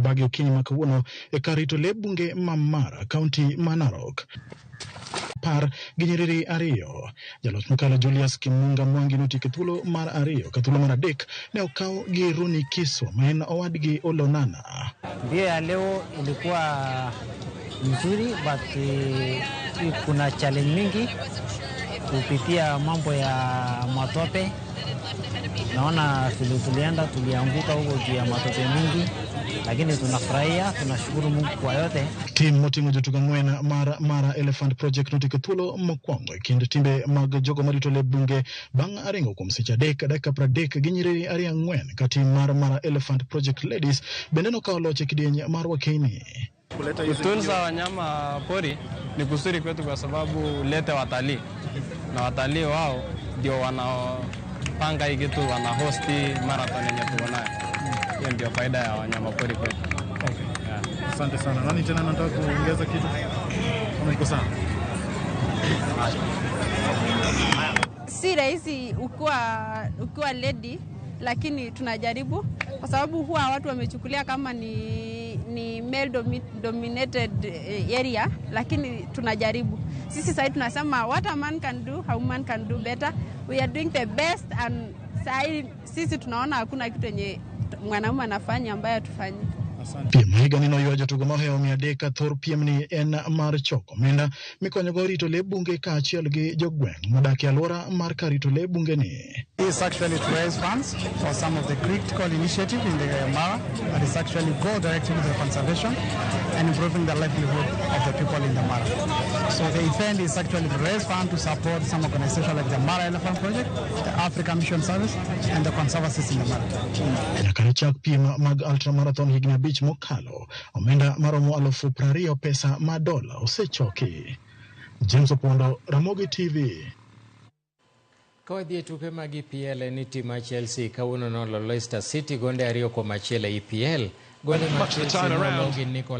bagi okinyi makawuono e kar rito lee bunge ma Mara, kaunti ma Narok. Par ginyiriri ariyo. Jaloch mokalo Julius Kimunga Mwangi notike thuolo mar ariyo ka thuolo mar adek ne okaw gi Runi Kiswa ma en owadgi Olonana. Mbio ya leo ilikuwa nzuri but kuna challenge mingi kupitia mambo ya matope. Naona tulianguka huko juu ya matope mingi, lakini tunafurahia, tunashukuru Mungu kwa yote. Tim motingo jotugo ng'wen Mara Elephant Project notike thuolo mokwongo e kind timbe mag jogo marito lee bunge bang' aringo kuom seche adek dakika 30 gi nyiriri ariyo ang'wen ka tim mar Mara Elephant Project Ladies bende nokawo loch e kidieny mar Wakeini. Kutunza wanyama pori ni kusuri kwetu kwa sababu lete watalii, na watalii wao ndio wanapanga hii kitu, wana hosti marathon yenye tuko nayo. Hiyo ndio faida ya wanyama pori kwetu. Okay. Yeah. Asante sana. Nani tena nataka kuongeza kitu? Unaiko sana. Si rahisi ukiwa lady, lakini tunajaribu kwa sababu huwa watu wamechukulia kama ni male dominated area, lakini tunajaribu. Sisi sasa tunasema what a man can do, how man can do better. We are doing the best, and sisi tunaona hakuna kitu yenye mwanaume anafanya ambaye atufanye. Piem higa nino ywa jotugo mohewo 300 thor piem ni en mar choko omenda mikonyogo rito lee bunge kaachiel gi jogweng' modak e alwora mar kar rito lee bunge ni. It's actually to raise funds for some of the critical initiative in the Mara, but it's actually go directly to the conservation and improving the livelihood of the people in the Mara. So the event is actually to raise funds to support some organizations like the Mara Elephant Project, the African Mission Service, and the conservancies in the Mara. Nyaka chak piem mag ultra marathon higni 5 mokalo, omenda maromo 20,000 pesa ma dola osechoki. James Opondo, Ramogi TV. Kawadhi e tuke mag EPL ni tim mar Chelsea kawuono nololo Leicester City gonde 2-1 e EPL. Gonde mar Chelsea nologi Nicolas